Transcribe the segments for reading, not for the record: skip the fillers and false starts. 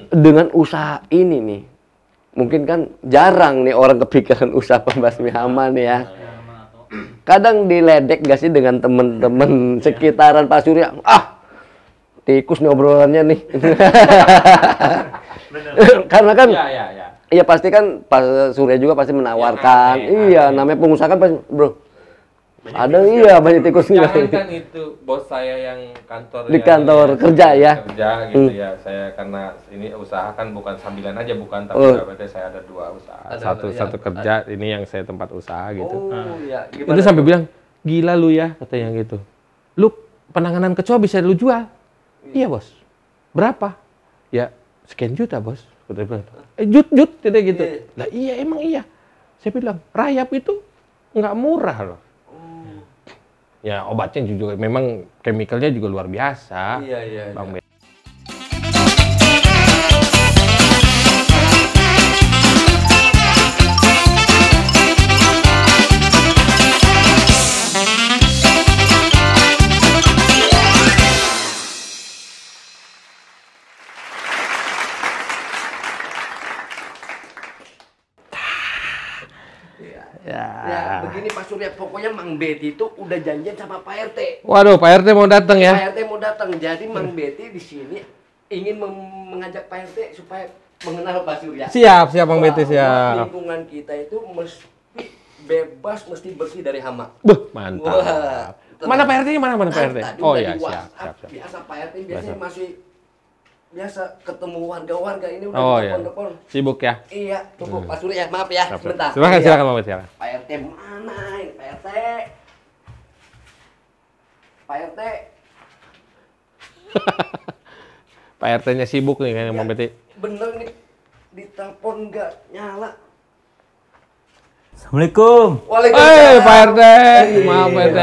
dengan usaha ini nih, mungkin kan jarang nih orang kepikiran usaha pembasmi hama nih ya. Kadang diledek gak sih dengan temen-temen sekitaran Pak Surya? Ah, tikus nih obrolannya nih. Karena kan, iya pasti kan Pak Surya juga pasti menawarkan. Iya, namanya pengusaha kan pasti, bro. Ada banyak tikusnya. Jangan kan itu bos saya yang kantor di kantor kerja ya. Kerja gitu ya. Saya karena ini usaha kan bukan sambilan aja bukan, tapi berarti saya ada 2 usaha. Satu kerja, ini yang saya tempat usaha gitu. Itu sampai bilang, "Gila lu ya," katanya gitu. "Lu penanganan kecoa bisa lu jual?" "Iya, Bos." "Berapa?" "Ya, sekian juta, Bos." Katanya bilang. Jut tidak gitu. Lah iya emang iya. Saya bilang, rayap itu nggak murah loh. Ya obatnya juga memang chemicalnya juga luar biasa. Iya. Bang Ben. Ya, begini Pak Surya, pokoknya Mang Betty itu udah janjian sama Pak RT. Waduh, Pak RT mau datang ya? Pak RT mau datang, jadi Mang Betty di sini ingin mengajak Pak RT supaya mengenal Pak Surya. Siap Bang Betty, siap. Lingkungan kita itu mesti bebas, mesti bersih dari hama. Buh, mantap. Wah, mana Pak RT-nya? Mana Pak RT? Oh iya, siap. Biasa Pak RT biasanya masih biasa ketemu warga-warga ini udah telepon-telepon. Sibuk ya? Iya, cukup Pak Surya, maaf ya, sebentar. Silakan Bang Betty, silakan. Pak RT mana ini? Pak RT. Pak RT. Pak RT-nya sibuk nih kayaknya Bang Betty. Bener nih, ditelepon nggak nyala. Assalamualaikum. Waalaikumsalam. Pak RT. Maaf Pak RT.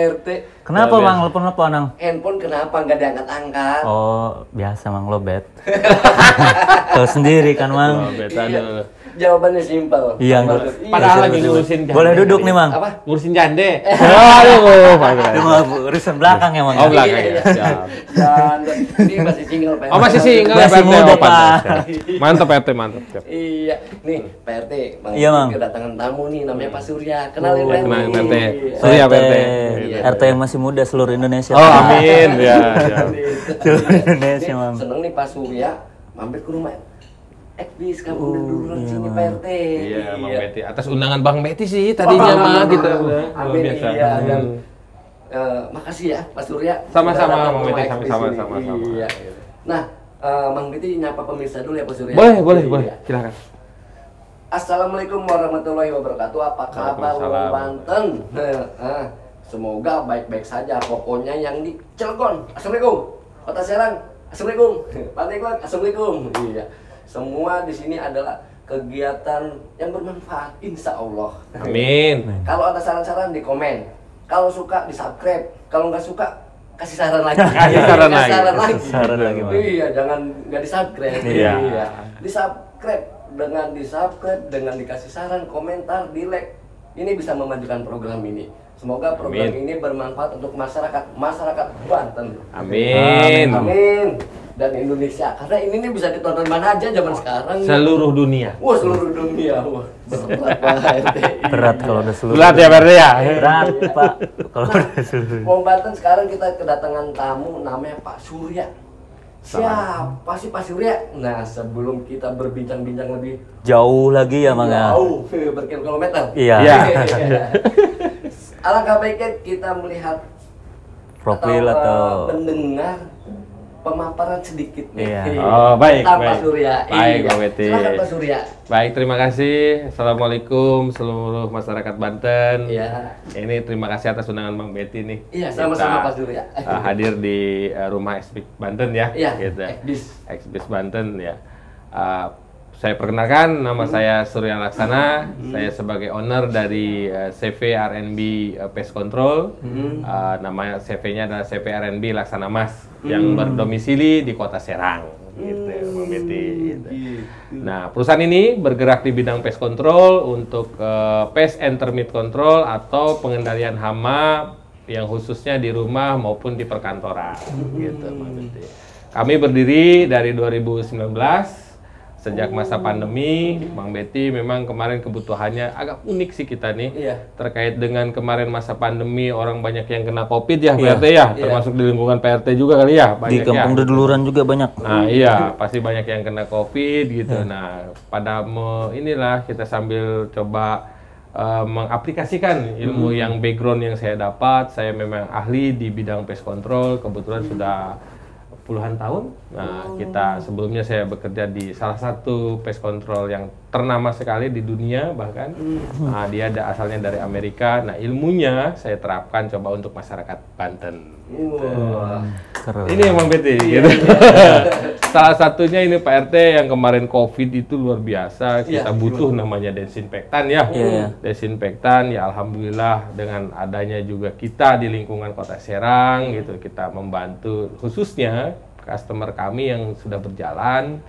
RT. Kenapa Mang, telepon Nang? Handphone kenapa nggak diangkat-angkat? Oh, biasa Mang, lobet. Tahu sendiri kan Mang. Lobet, aduh. Jawabannya simpel. Iya. Padahal lagi ngurusin jande. Boleh duduk nih Mang. Apa? Ngurusin jande. Aduh, Pak RT. Itu mah urusan belakang ya Mang. Oh, belakang ya. Siap. Janda. Ini masih single Pak RT. Oh, masih single ya Pak Masih RT. muda, Oh, Pak. Mantap Pak RT, mantap. Siap. Iya, nih Pak RT, Iya, Mang. kedatangan tamu nih namanya Pak Surya. Kenalin Pak RT. Kenalin Pak RT. Iya. Surya Pak RT. RT yang masih muda seluruh Indonesia. Oh, amin. Ya, siap. Seluruh Indonesia Nih, Mang. seneng nih Pak Surya mampir ke rumah Ekbis kamu dulu sini Pak RT. Iya, Bang Betty. Atas undangan Bang Betty sih tadinya mah gitu. Amin. Biasa. Iya, dan makasih ya Pak Surya. Sama-sama, Sudah datang Bang Betty. ke Ekbis Sama-sama. ini. Iya. Nah, Bang Betty nyapa pemirsa dulu ya Pak Surya. Boleh. Iya. Silakan. Assalamualaikum warahmatullahi wabarakatuh. Apa kabar Waalaikumsalam. Banten? Semoga baik-baik saja. Pokoknya yang di Cilegon, assalamualaikum. Kota Serang, assalamualaikum. Pandeglang, assalamualaikum. Iya. Semua di sini adalah kegiatan yang bermanfaat, insya Allah. Amin. Kalau ada saran-saran di komen. Kalau suka di subscribe. Kalau nggak suka kasih saran lagi. Kasih saran lagi. Saran lagi, Bang. Iya, jangan nggak di subscribe. Iya. Di subscribe dengan dikasih saran, komentar, di like. Ini bisa memajukan program ini. Semoga program ini bermanfaat untuk masyarakat Banten. Amin. Amin. Dan Indonesia, karena ini nih bisa ditonton mana aja zaman sekarang. Seluruh dunia. Wah, seluruh dunia. Wah, berat Pak RT. Berat kalau udah seluruh. Berat ya Pak RT ya? Berat Pak kalau udah seluruh. Wong Banten sekarang kita kedatangan tamu namanya Pak Surya. Siapa sih Pak Surya? Nah, sebelum kita berbincang-bincang lebih Jauh lagi ya Mang ya. jauh, berkilometer. Iya. Alangkah baiknya kita melihat Profil atau mendengar pemaparan sedikit nih. Iya. Oh, baik, Tentang Pak baik. Surya. Baik, Iya. Bang Betty. Silakan Pak Surya. Baik, terima kasih. Assalamualaikum seluruh masyarakat Banten. Iya. Ini terima kasih atas undangan Bang Betty nih. Iya, sama-sama Kita, Pak Surya. hadir di rumah Ekbis Banten ya. Iya, Gitu. Ekbis. Banten ya. Saya perkenalkan, nama saya Surya Laksana. Saya sebagai owner dari CV R&B Pest Control. Namanya CV-nya adalah CV R&B Laksana Mas yang berdomisili di Kota Serang. Gitu, Bang Betty. Gitu. Nah, perusahaan ini bergerak di bidang pest control untuk pest and termite control atau pengendalian hama yang khususnya di rumah maupun di perkantoran. Gitu, Bang Betty. Kami berdiri dari 2019. Sejak masa pandemi, Bang Betty memang kemarin kebutuhannya agak unik sih kita nih. Terkait dengan kemarin masa pandemi, orang banyak yang kena COVID ya, PRT ya, termasuk di lingkungan PRT juga kali ya. Banyak di Kampung Deduluran juga banyak. Nah iya, pasti banyak yang kena COVID gitu. Nah, inilah kita sambil coba mengaplikasikan ilmu yang background yang saya dapat. Saya memang ahli di bidang pest control, kebetulan sudah puluhan tahun. Nah, sebelumnya saya bekerja di salah satu pest control yang ternama sekali di dunia bahkan. Nah, dia asalnya dari Amerika. Nah, ilmunya saya terapkan coba untuk masyarakat Banten. Ini Bang Betty gitu. Salah satunya ini Pak RT yang kemarin COVID itu luar biasa. Kita butuh namanya desinfektan ya. Desinfektan ya, alhamdulillah dengan adanya juga kita di lingkungan Kota Serang gitu, kita membantu khususnya customer kami yang sudah berjalan,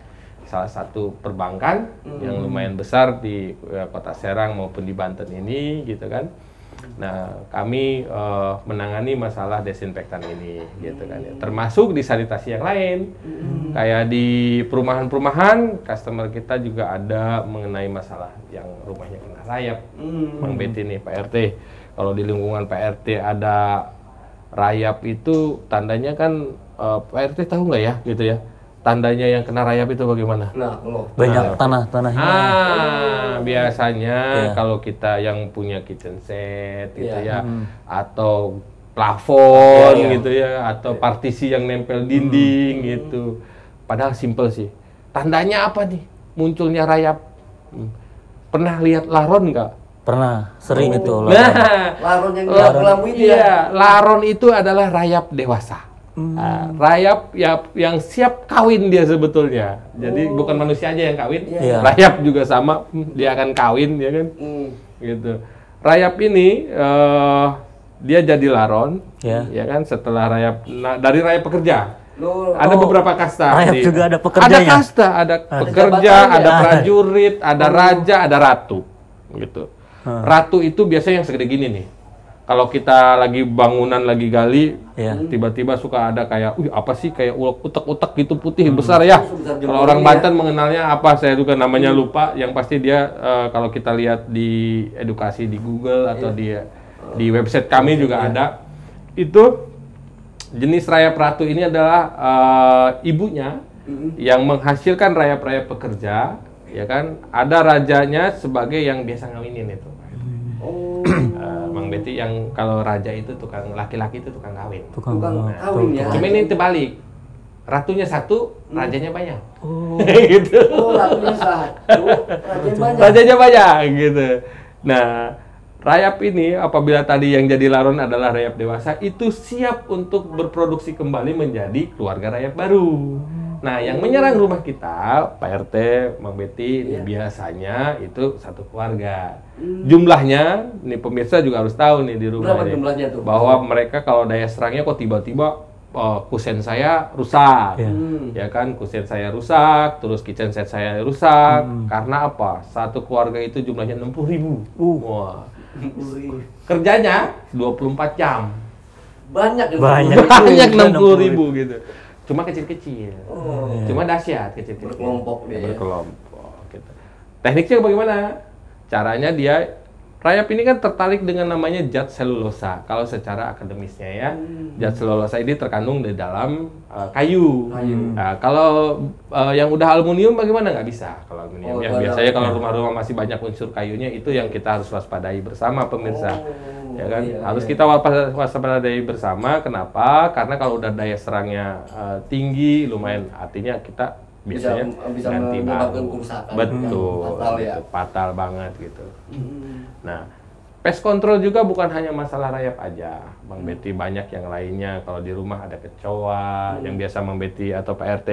salah satu perbankan yang lumayan besar di Kota Serang maupun di Banten ini gitu kan. Nah, kami menangani masalah desinfektan ini gitu kan ya. Termasuk di sanitasi yang lain. Kayak di perumahan-perumahan, customer kita juga ada mengenai masalah yang rumahnya kena rayap. Bang Betty nih Pak RT. Kalau di lingkungan Pak RT ada rayap itu tandanya kan Pak RT tahu nggak ya gitu ya? Tandanya yang kena rayap itu bagaimana? Banyak tanah-tanahnya. Biasanya kalau kita yang punya kitchen set gitu ya, atau plafon gitu ya, atau partisi yang nempel dinding gitu. Padahal simple sih. Tandanya apa nih? Munculnya rayap. Pernah lihat laron nggak? Pernah, sering itu. Laron yang lampu itu ya? Laron itu adalah rayap dewasa. Rayap ya, yang siap kawin dia sebetulnya. Jadi bukan manusia aja yang kawin, rayap juga sama, dia akan kawin ya kan. Gitu. Rayap ini dia jadi laron, ya kan, setelah rayap dari rayap pekerja. Ada beberapa kasta. Rayap juga ada pekerjanya. Ada kasta, ada pekerja, ada prajurit, ada raja, ada ratu. Gitu. Ratu itu biasanya yang segede gini nih. Kalau kita lagi bangunan lagi gali, tiba-tiba suka ada kayak, apa sih kayak utek-utek gitu putih besar ya. Kalau orang Banten mengenalnya apa, saya juga namanya lupa. Yang pasti dia kalau kita lihat di edukasi di Google atau di website kami juga ada. Itu jenis rayap ratu ini adalah ibunya yang menghasilkan rayap-rayap pekerja, ya kan? Ada rajanya sebagai yang biasa ngawinin itu. Bang Betty yang kalau raja itu tukang laki-laki itu tukang kawin. Tukang kawin ya. Cuma ini terbalik. Ratunya satu, rajanya banyak. Gitu. Ratunya satu, rajanya banyak gitu. Nah, rayap ini apabila tadi yang jadi laron adalah rayap dewasa, itu siap untuk berproduksi kembali menjadi keluarga rayap baru. Nah, yang menyerang rumah kita, Pak RT, Bang Betty, biasanya itu satu keluarga. Jumlahnya, nih pemirsa juga harus tahu nih di rumah ini, bahwa mereka kalau daya serangnya kok tiba-tiba kusen saya rusak, ya kan, kusen saya rusak, terus kitchen set saya rusak, karena apa? Satu keluarga itu jumlahnya 60.000. Wah, kerjanya 24 jam. Banyak 60.000 gitu. Cuma kecil-kecil, cuma dahsyat kecil-kecil. Berkelompok dia. Berkelompok. Gitu. Tekniknya bagaimana? Caranya dia, rayap ini kan tertarik dengan namanya zat selulosa. Kalau secara akademisnya ya, zat selulosa ini terkandung di dalam kayu. Nah, kalau yang udah aluminium bagaimana? Nggak bisa kalau aluminium. Biasanya kalau rumah-rumah masih banyak unsur kayunya, itu yang kita harus waspadai bersama pemirsa. Ya kan, harus kita waspadai bersama. Kenapa? Karena kalau udah daya serangnya tinggi, lumayan, artinya kita biasanya bisa ganti menyebabkan baru. kerusakan. Betul, fatal ya. Fatal banget gitu. Nah, pest control juga bukan hanya masalah rayap aja, Bang Betty, banyak yang lainnya. Kalau di rumah ada kecoa, yang biasa Bang Betty atau Pak RT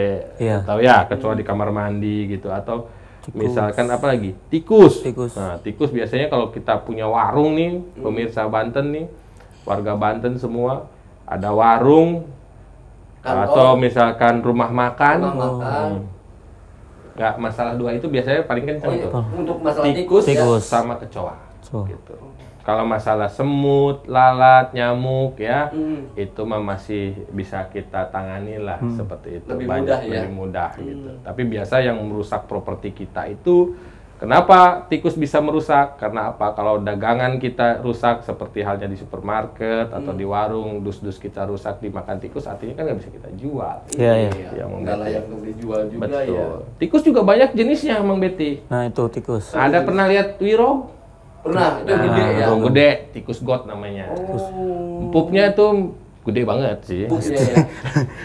tahu ya, kecoa di kamar mandi gitu, atau misalkan apa lagi? Tikus. Nah, tikus biasanya kalau kita punya warung nih, pemirsa Banten nih, warga Banten semua, ada warung, atau misalkan rumah makan. Nggak, masalah dua itu biasanya paling kencang tuh. Untuk masalah tikus sama kecoa. Gitu. Kalau masalah semut, lalat, nyamuk ya, itu mah masih bisa kita tangani lah seperti itu. Lebih banyak mudah ya? lebih mudah gitu. Tapi biasa yang merusak properti kita itu, kenapa tikus bisa merusak? Karena apa? Kalau dagangan kita rusak seperti halnya di supermarket atau di warung, dus-dus kita rusak dimakan tikus, artinya kan nggak bisa kita jual. Iya. Yang Nggak layak untuk dijual juga Betul. ya. Tikus juga banyak jenisnya, Mang Betty. Nah itu tikus. Ada pernah lihat wirog? Pernah, itu gede ya. Wirog gede, tikus got namanya. Empuknya tuh gede banget sih. Empuknya ya.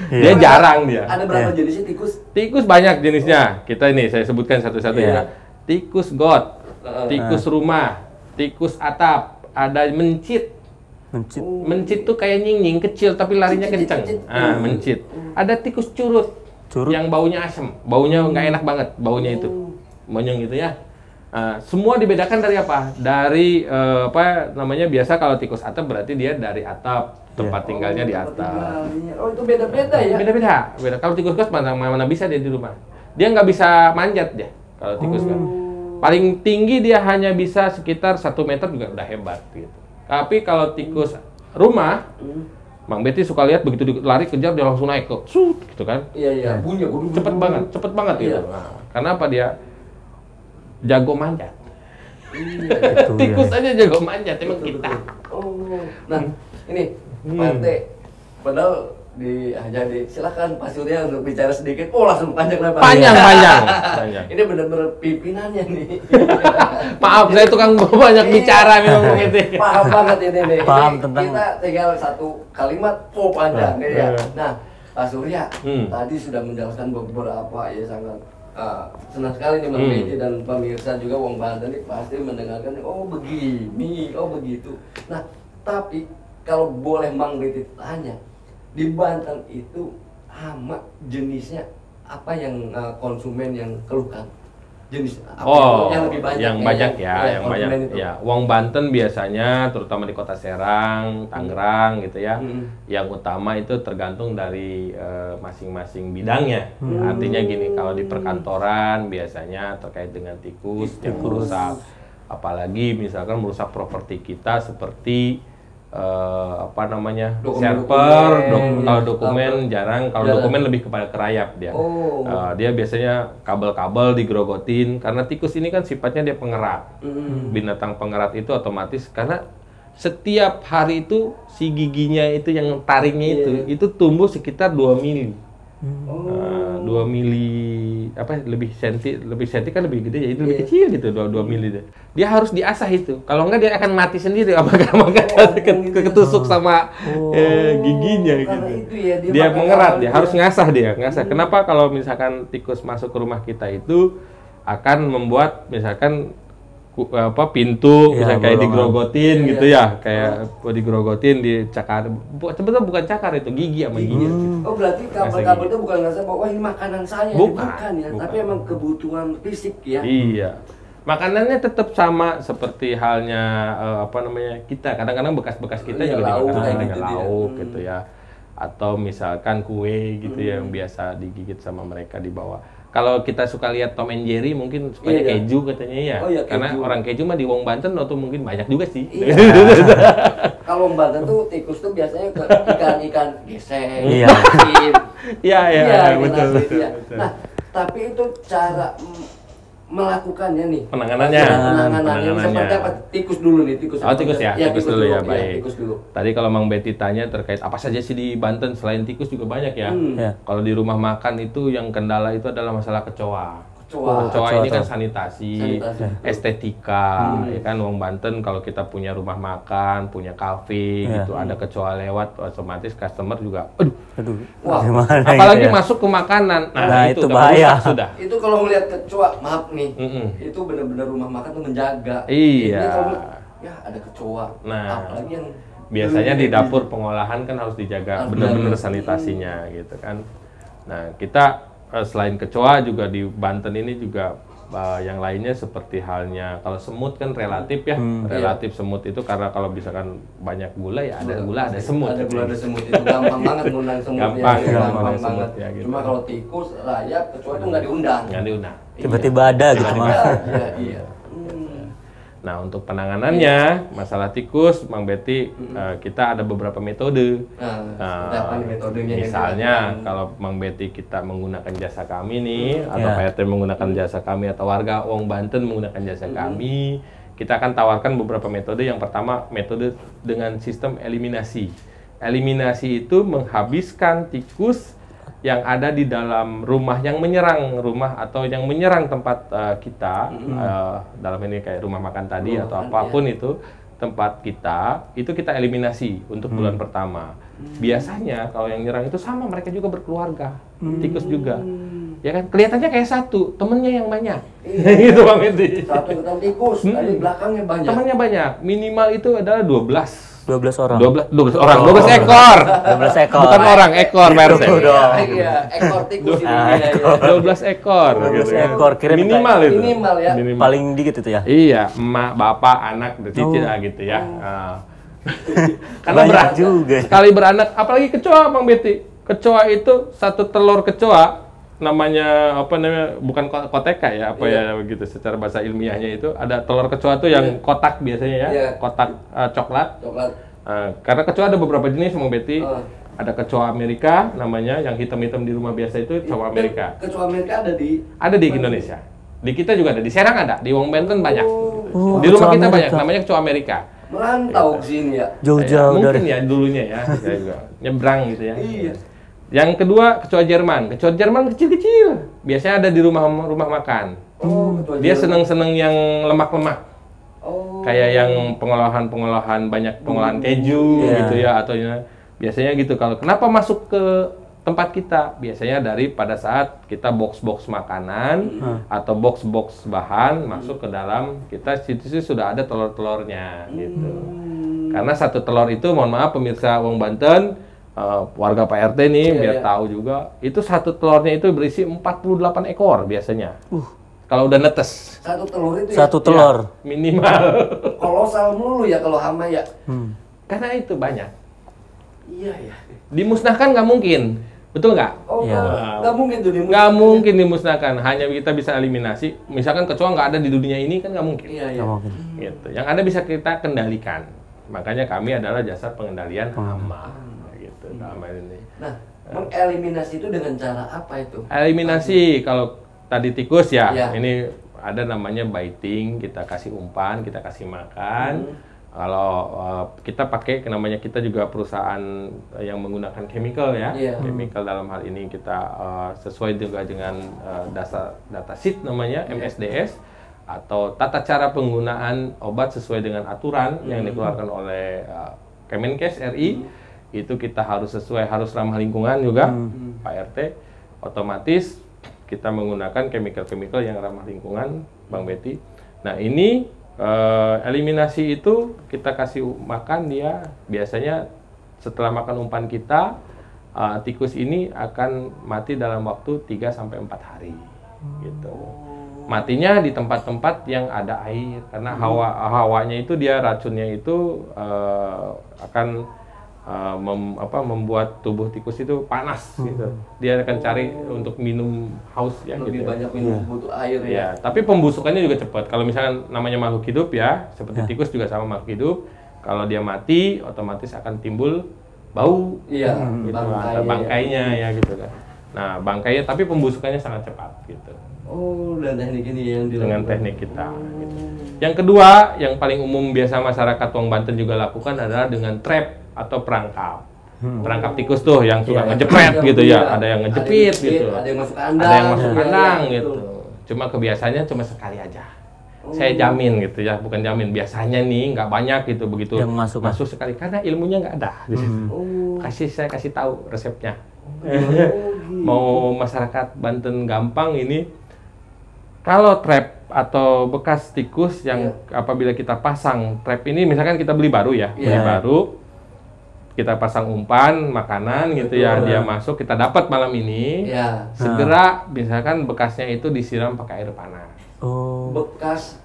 Dia jarang dia. Ada berapa jenisnya tikus? Tikus banyak jenisnya. Kita ini saya sebutkan satu-satu ya. Tikus got, tikus rumah, tikus atap, ada mencit. Mencit. Mencit tuh kayak nying-nying kecil tapi larinya kencang. Mencit. Ada tikus curut. Yang baunya asem, baunya nggak enak banget, baunya itu. Monyong gitu ya. Semua dibedakan dari apa? Dari apa namanya, biasa kalau tikus atap berarti dia dari atap, tempat tinggalnya di atap. Oh, itu beda-beda ya? Beda-beda. Beda. Kalau tikus got mana bisa dia di rumah. Dia nggak bisa manjat dia kalau tikus got. Paling tinggi dia hanya bisa sekitar 1 meter juga udah hebat gitu. Tapi kalau tikus rumah, Mang Betty suka lihat begitu lari kejar dia langsung naik ke gitu kan. Iya, bunyi. Cepet banget gitu. Nah, karena apa? Dia jago manjat. Itu, tikus aja jago manjat, emang kita. Oh, nah ini Pak RT, padahal jadi silakan Pak Surya untuk bicara sedikit. Oh, langsung panjang lebar. Panjang. Ini benar-benar pimpinannya nih. Maaf, saya tukang banyak bicara memang gitu. Paham banget ini nih. Paham Ini tentang- kita tinggal satu kalimat, panjang ya. Nah, Pak Surya tadi sudah menjelaskan beberapa ya, sangat senang sekali nih Mang Betty dan pemirsa juga Wong Banten nih pasti mendengarkan, oh begini, oh begitu. Nah, tapi kalau boleh Mang Betty tanya, di Banten itu hama jenisnya apa yang konsumen yang keluhkan? Jenis apa yang lebih banyak? Yang banyak yang konsumen banyak itu? ya. Wong Banten biasanya, terutama di Kota Serang, Tangerang gitu ya. Yang utama itu tergantung dari masing-masing bidangnya. Artinya gini, kalau di perkantoran biasanya terkait dengan tikus yang merusak, apalagi misalkan merusak properti kita seperti apa namanya, server, kalau dokumen jarang, kalau dokumen lebih kepada kerayap dia. Dia biasanya kabel-kabel digerogotin, karena tikus ini kan sifatnya dia pengerat. Binatang pengerat itu otomatis karena setiap hari itu si giginya itu yang taringnya itu tumbuh sekitar 2 mili. 2 mili apa lebih senti kan lebih gede ya, itu lebih kecil gitu, 2 mili dia harus diasah itu, kalau enggak dia akan mati sendiri apakah ketusuk sama giginya gitu. Itu ya, dia mengerat, dia harus ngasah. Kenapa? Kalau misalkan tikus masuk ke rumah kita itu akan membuat misalkan pintu misalnya kayak digrogotin gitu ya, kayak digrogotin, dicakar. Sebetulnya bukan cakar, itu gigi sama gigi. Oh, berarti kabel-kabel itu bukan ngerasa bahwa ini makanan saya, bukan ya, tapi emang kebutuhan fisik ya. Iya. Makanannya tetap sama seperti halnya apa namanya, kita kadang-kadang bekas-bekas kita juga dimakan dengan lauk gitu ya, atau misalkan kue gitu yang biasa digigit sama mereka di bawah. Kalau kita suka lihat Tom and Jerry mungkin sukanya keju katanya ya. Karena orang keju mah di Wong Banten atau mungkin banyak juga sih. Kalau Wong Banten tuh tikus tuh biasanya ke ikan-ikan geseng, Iya, betul. Nah, tapi itu cara melakukannya nih. Penanganannya Seperti apa? Tikus dulu nih, tikus. Tikus ya, tikus dulu ya, baik. Tikus dulu. Tadi kalau Mang Betty tanya terkait apa saja sih di Banten selain tikus juga banyak ya. Kalau di rumah makan itu yang kendala itu adalah masalah kecoa. Kecoa ini kan sanitasi, estetika, ya kan. Wong Banten kalau kita punya rumah makan, punya kafe gitu, ada kecoa lewat, otomatis customer juga, aduh. Wah, apalagi masuk ke makanan. Nah, itu bahaya. Sudah. Itu kalau ngelihat kecoa, maaf nih, itu benar-benar rumah makan tuh menjaga. Iya. Ya ada kecoa. Nah, apalagi yang biasanya di dapur pengolahan kan harus dijaga benar-benar sanitasinya gitu kan. Nah, kita selain kecoa juga di Banten ini juga yang lainnya seperti halnya kalau semut kan relatif ya, relatif semut itu karena kalau misalkan banyak gula ya ada gula ada semut. Ada gula ada semut itu gampang banget ngundang semut. Gampang banget. Ya, gitu. Cuma kalau tikus, rayap, kecoa itu nggak diundang. Nggak diundang. Tiba-tiba ada gitu mah. Iya. Nah, untuk penanganannya, masalah tikus, Bang Betty, kita ada beberapa metode. Misalnya, kalau Bang Betty kita menggunakan jasa kami nih, atau Pak RT menggunakan jasa kami, atau warga Wong Banten menggunakan jasa kami, kita akan tawarkan beberapa metode. Yang pertama, metode dengan sistem eliminasi. Eliminasi itu menghabiskan tikus yang ada di dalam rumah yang menyerang rumah atau yang menyerang tempat kita, dalam ini kayak rumah makan tadi atau apapun itu tempat kita, itu kita eliminasi untuk bulan pertama. Biasanya kalau yang nyerang itu sama, mereka juga berkeluarga, tikus juga, ya kan, kelihatannya kayak satu, temennya yang banyak, gitu Bang Edi. Satu ketemu tikus, tapi belakangnya banyak. Temennya banyak, minimal itu adalah 12 orang. 12 orang, 12 ekor. 12 ekor. Bukan orang, ekor, Pak RT. Iya, ekor tikus ini. 12 ekor. 12 ekor. Kira Minimal itu. Minimal ya. Paling dikit itu ya? Iya, emak, bapak, anak, cicit gitu ya. Karena Banyak juga. Sekali beranak, apalagi kecoa, Bang Betty. Kecoa itu satu telur kecoa, namanya apa namanya, bukan koteka ya, apa ya begitu secara bahasa ilmiahnya, itu ada telur kecoa tuh yang kotak biasanya ya, kotak coklat. Karena kecoa ada beberapa jenis, Bang Betty. Ada kecoa Amerika namanya, yang hitam-hitam di rumah biasa itu kecoa Amerika. Kecoa Amerika ada di Indonesia. Di kita juga ada, di Serang ada, di Wong Banten banyak. Di rumah kita banyak, namanya kecoa Amerika. Merantau ke sini ya. Jauh-jauh mungkin dari ya dulunya ya, saya juga nyebrang gitu ya. Iya. Yang kedua, kecoa Jerman. Kecoa Jerman kecil-kecil. Biasanya ada di rumah makan. Dia seneng-seneng yang lemak-lemak. Kayak yang pengolahan banyak pengolahan keju gitu ya, atau biasanya gitu. Kalau kenapa masuk ke tempat kita? Biasanya dari pada saat kita box-box makanan atau box-box bahan masuk ke dalam kita, situ sudah ada telur-telurnya gitu. Karena satu telur itu, mohon maaf pemirsa Wong Banten, warga Pak RT nih, biar tahu juga, itu satu telurnya itu berisi 48 ekor biasanya. Kalau udah netes. Satu telur itu satu telur. Ya, minimal. Kolosal mulu ya kalau hama ya. Karena itu banyak. Iya ya. Dimusnahkan nggak mungkin. Betul nggak? Nggak mungkin tuh dimusnahkan. Nggak mungkin dimusnahkan. Hanya kita bisa eliminasi. Misalkan kecoa nggak ada di dunia ini, kan nggak mungkin. Iya. Gitu. Yang ada bisa kita kendalikan. Makanya kami adalah jasa pengendalian hama. Nah, mengeliminasi itu dengan cara apa itu? Eliminasi, kalau tadi tikus ya, ini ada namanya biting, kita kasih umpan, kita kasih makan. Kalau kita pakai, namanya kita juga perusahaan yang menggunakan chemical ya, chemical dalam hal ini kita sesuai juga dengan data sheet namanya MSDS, atau tata cara penggunaan obat sesuai dengan aturan yang dikeluarkan oleh Kemenkes RI. Itu kita harus sesuai, harus ramah lingkungan juga, Pak RT. Otomatis kita menggunakan chemical yang ramah lingkungan, Bang Betty. Nah ini eliminasi itu kita kasih makan dia, biasanya setelah makan umpan kita, tikus ini akan mati dalam waktu 3-4 hari gitu. Matinya di tempat-tempat yang ada air, karena hawanya itu, dia racunnya itu akan membuat tubuh tikus itu panas gitu. Dia akan cari untuk minum, haus ya, lebih gitu. Banyak minum, butuh air ya. Tapi pembusukannya juga cepat. Kalau misalkan namanya makhluk hidup ya, seperti tikus juga sama makhluk hidup. Kalau dia mati, otomatis akan timbul bau, gitu, atau bangkainya ya gitu kan. Nah bangkainya, tapi pembusukannya sangat cepat gitu. Dan teknik ini yang dilakukan dengan teknik kita. Gitu. Yang kedua, yang paling umum biasa masyarakat Wong Banten juga lakukan adalah dengan trap atau perangkap. Perangkap tikus tuh yang suka ngejepret gitu ya, ada yang ngejepit gitu, ada yang masuk kandang, ada yang masuk kandang gitu. Cuma kebiasaannya cuma sekali aja. Saya jamin gitu ya, bukan jamin, biasanya nih nggak banyak gitu, begitu yang masuk sekali, karena ilmunya nggak ada di situ. Saya kasih tahu resepnya. Mau masyarakat Banten gampang ini, kalau trap atau bekas tikus yang apabila kita pasang trap ini, misalkan kita beli baru ya, kita pasang umpan makanan gitu ya, dia masuk, kita dapat malam ini, segera misalkan bekasnya itu disiram pakai air panas.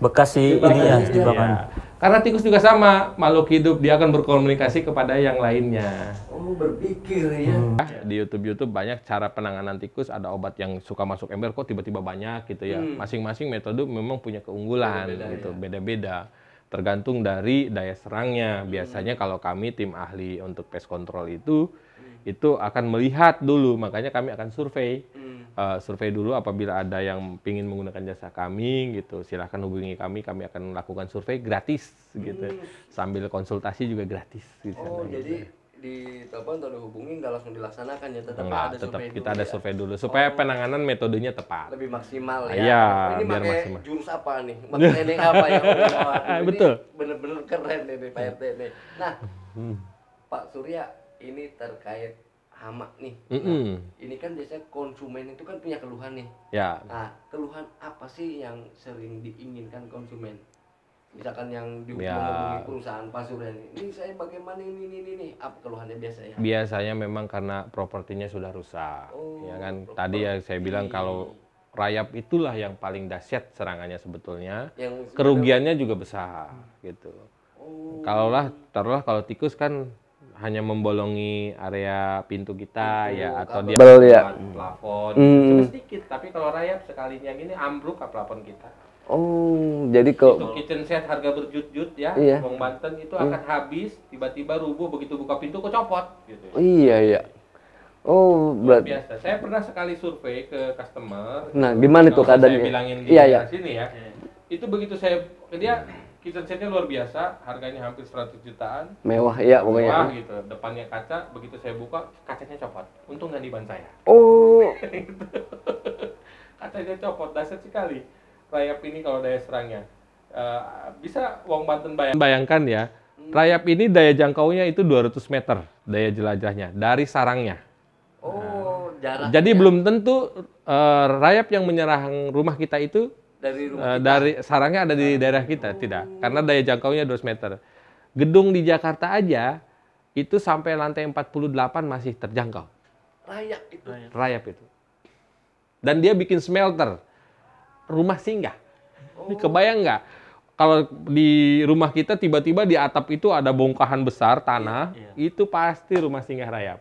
Bekas sih ini ya, jebakan. Karena tikus juga sama, makhluk hidup, dia akan berkomunikasi kepada yang lainnya. Berpikir ya. Di YouTube banyak cara penanganan tikus, ada obat yang suka masuk ember kok tiba-tiba banyak gitu ya. Masing-masing metode memang punya keunggulan gitu, beda-beda. tergantung dari daya serangnya. Biasanya kalau kami tim ahli untuk pest control itu akan melihat dulu, makanya kami akan survei. Survei dulu apabila ada yang ingin menggunakan jasa kami gitu, silahkan hubungi kami akan lakukan survei gratis gitu. Sambil konsultasi juga gratis gitu. Oh, jadi di telepon atau dihubungi nggak langsung dilaksanakan ya, tetap Enggak, ada tetap survei kita dulu ada ya? survei dulu supaya penanganan metodenya tepat. Lebih maksimal ya. Iya, Ini biar pakai maksimal. jurus apa nih? Pakai teknik apa ya? Ini Betul. bener-bener keren nih Pak RT nih. Nah, Pak Surya, ini terkait hama nih. Nah, ini kan biasanya konsumen itu kan punya keluhan nih. Ya. Nah, keluhan apa sih yang sering diinginkan konsumen? Misalkan yang Ya. menghubungi perusahaan Pak Surya ini saya bagaimana ini, apa keluhannya biasanya? Biasanya memang karena propertinya sudah rusak, ya kan. Tadi ya saya bilang kalau rayap itulah yang paling dahsyat serangannya sebetulnya. Yang Kerugiannya juga besar, gitu. Taruhlah kalau tikus kan hanya membolongi area pintu kita ya, atau dia plafon, cuma sedikit. Tapi kalau rayap sekalinya gini ambruk ke plafon kita. Oh, jadi Itu kitchen set harga berjut-jut ya, Iya. Wong Banten itu akan habis, tiba-tiba rubuh, begitu buka pintu kok copot gitu. Iya. Oh, Luar berarti. biasa. Saya pernah sekali survei ke customer. Nah, gimana tuh Nggak usah keadaannya? Saya bilangin di Iya. sini ya. Itu begitu saya dia kitchen setnya luar biasa, harganya hampir 100 jutaan. Mewah, iya pokoknya. Wah gitu, depannya kaca, begitu saya buka kacanya copot. Untung nggak di ban saya. Oh, Kacanya copot, dahsyat sekali. Rayap ini kalau daya serangnya bisa Wong Banten bayangkan ya, rayap ini daya jangkaunya itu 200 meter daya jelajahnya dari sarangnya. oh, jarak. Jadi belum tentu rayap yang menyerang rumah kita itu dari rumah. dari sarangnya ada di daerah kita, tidak, karena daya jangkaunya 200 meter. Gedung di Jakarta aja itu sampai lantai 48 masih terjangkau Rayap itu. rayap itu. Dan dia bikin smelter, rumah singgah. Ini kebayang nggak? Kalau di rumah kita tiba-tiba di atap itu ada bongkahan besar tanah, itu pasti rumah singgah rayap.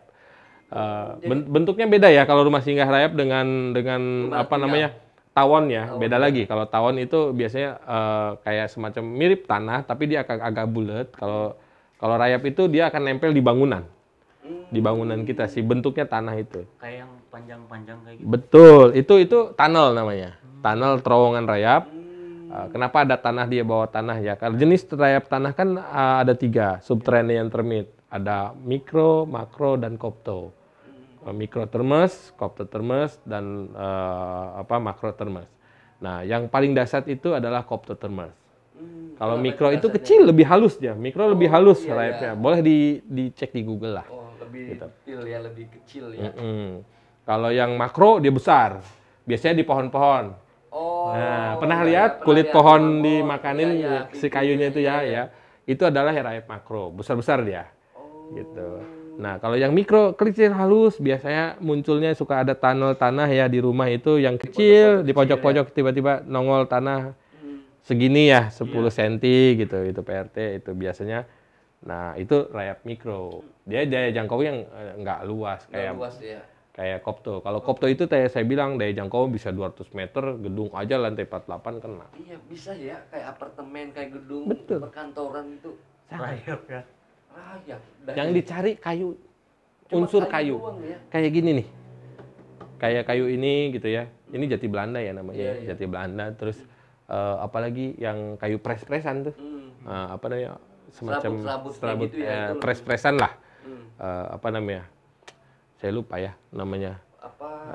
Bentuknya beda ya kalau rumah singgah rayap dengan apa namanya tawon ya, beda lagi. Kalau tawon itu biasanya kayak semacam mirip tanah, tapi dia agak bulat. Kalau rayap itu dia akan nempel di bangunan. Di bangunan kita sih bentuknya tanah itu. Kayak yang panjang-panjang kayak gitu. Betul, itu tunnel namanya. Tunnel terowongan rayap. Kenapa ada tanah dia bawah tanah ya? Kalau jenis rayap tanah kan ada 3, subterranean termit. Ada mikro, makro, dan kopto. Mikrothermes, koptothermes, dan makrothermes. Nah, yang paling dahsyat itu adalah koptothermes. Kalau mikro itu kecil, lebih halus dia. Mikro lebih halus rayapnya. Boleh dicek di Google lah. Oh, lebih detail ya, lebih kecil ya. Kalau yang makro dia besar. Biasanya di pohon-pohon. Oh. Nah, pernah lihat kulit pohon dimakanin si kayunya itu ya. Itu adalah rayap makro, besar-besar dia. Gitu. Nah, kalau yang mikro kecil halus biasanya munculnya suka ada tunnel tanah ya di rumah itu yang kecil di pojok-pojok tiba-tiba nongol tanah segini ya 10 cm gitu. Itu PRT itu biasanya. Nah, itu rayap mikro. Dia daya jangkau yang nggak luas kayak kopto. Kalau kopto itu saya bilang daya jangkau bisa 200 meter, gedung aja lantai 48 kena. Iya, bisa ya, kayak apartemen, kayak gedung, Betul. perkantoran itu. Rayap ya. Rayap. Yang dicari kayu, Cuma unsur kayu. doang ya. Kayak gini nih. Kayak kayu ini gitu ya. Ini jati Belanda ya namanya, Iya. jati Belanda. Terus apalagi yang kayu pres-presan tuh. Apa namanya? Semacam Serabut gitu ya, itu pres-presan lah. Apa namanya? Saya lupa ya namanya. Apa?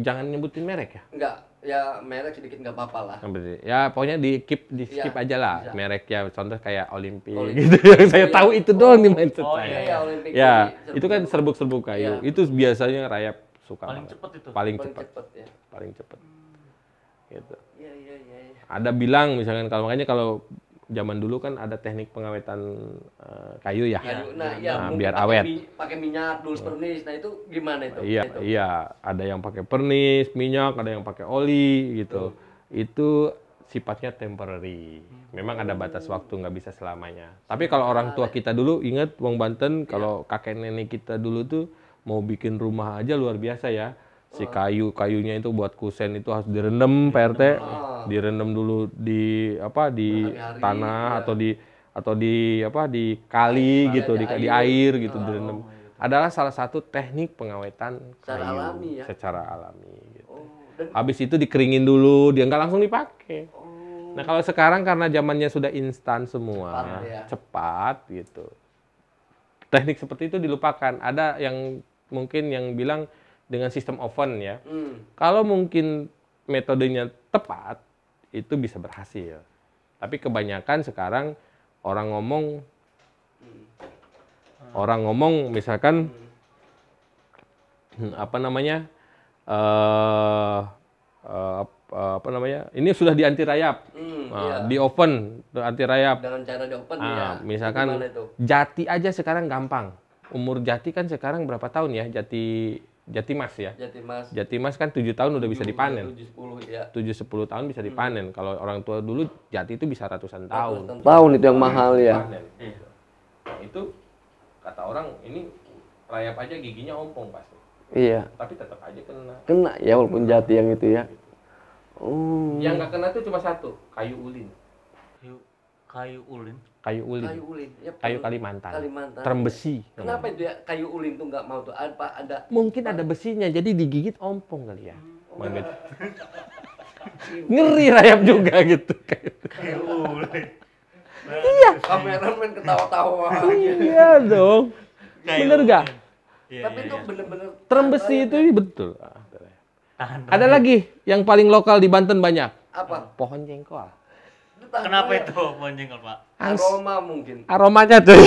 Jangan nyebutin merek ya. Enggak, ya merek sedikit nggak apa-apa lah. Ya pokoknya di skip aja lah bisa. mereknya. Contoh kayak Olimpik gitu. Yang saya tahu itu doang nih mindset saya. Iya, Olimpik. Ya, itu kan serbuk-serbuk kayu. Iya. Itu biasanya rayap suka Paling banget. cepet itu. Paling Paling cepat. cepet ya. Paling cepat. Gitu. Iya. Ada bilang misalkan makanya kalau zaman dulu kan ada teknik pengawetan kayu ya. Nah, iya, biar pakai awet. Pakai minyak, dulu pernis. Nah, itu gimana itu? Iya, ada yang pakai pernis, minyak, ada yang pakai oli gitu. Itu sifatnya temporary. Memang ada batas waktu, nggak bisa selamanya. Tapi kalau orang tua kita dulu, ingat Wong Banten, kalau kakek nenek kita dulu tuh mau bikin rumah aja luar biasa ya. Si kayunya itu buat kusen itu harus direndam, Pak RT. direndam dulu di tanah atau di kali gitu, di air gitu direndam. Adalah salah satu teknik pengawetan kayu secara alami gitu. Habis itu dikeringin dulu, dia nggak langsung dipakai. Nah, kalau sekarang karena zamannya sudah instan semua, cepat gitu. Teknik seperti itu dilupakan. Ada yang mungkin yang bilang dengan sistem oven ya. Kalau mungkin metodenya tepat, itu bisa berhasil. Tapi kebanyakan sekarang orang ngomong misalkan ini sudah di anti rayap, di oven anti rayap. Dengan cara di oven misalkan jati aja sekarang gampang. Umur jati kan sekarang berapa tahun ya? Jati mas ya. Jati mas kan 7 tahun udah bisa dipanen. 7-10 tahun bisa dipanen. Kalau orang tua dulu jati itu bisa ratusan tahun. Tahun itu yang mahal ya. Nah, itu kata orang ini rayap aja giginya ompong pasti. Iya. Tapi tetap aja kena. Kena ya walaupun jati yang itu ya. Yang nggak kena itu cuma satu, kayu ulin. Kayu ulin. Ya, Kayu Kalimantan. Terem besi. Kenapa itu ya kayu ulin tuh nggak mau tuh? Ada? Mungkin ada besinya, jadi digigit ompong kali ya. Ngeri rayap juga gitu. Kayu ulin. Iya. Kameramen ketawa-tawa. Iya dong. Bener gak? Tapi itu bener-bener terem besi itu betul. Ada lagi yang paling lokal di Banten banyak. Apa? Pohon jengkol. Kenapa itu pohon jengkol, Pak? Aroma mungkin. Aromanya tuh.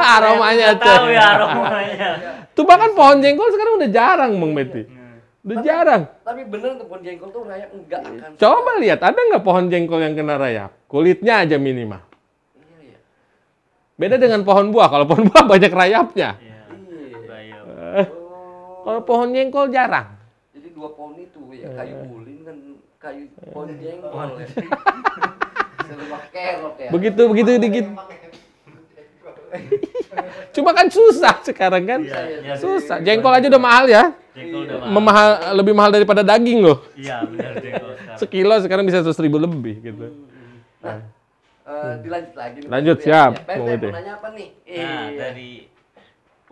Aromanya tuh. Tahu ya aromanya. Tuh bahkan pohon jengkol sekarang udah jarang, Bang Meti. Udah jarang. Tapi bener tuh pohon jengkol tuh rayap enggak akan. Coba lihat, ada nggak pohon jengkol yang kena rayap? Kulitnya aja minimal. Iya. Beda dengan pohon buah. Kalau pohon buah banyak rayapnya. Iya. Kalau pohon jengkol jarang. Jadi 2 pohon itu ya, kayu ulin dan kayu pohon jengkol ya. Serba kerok ya. Begitu dikit. Cuma kan susah sekarang kan. Iya. Susah. Jengkol aja udah mahal ya. Jengkol udah mahal. Lebih mahal daripada daging loh. Iya, benar jengkol sekarang. Sekilo sekarang bisa 100.000 lebih gitu. Nah, dilanjut lagi. Lanjut, siap. Mau nanya apa nih? Nah, dari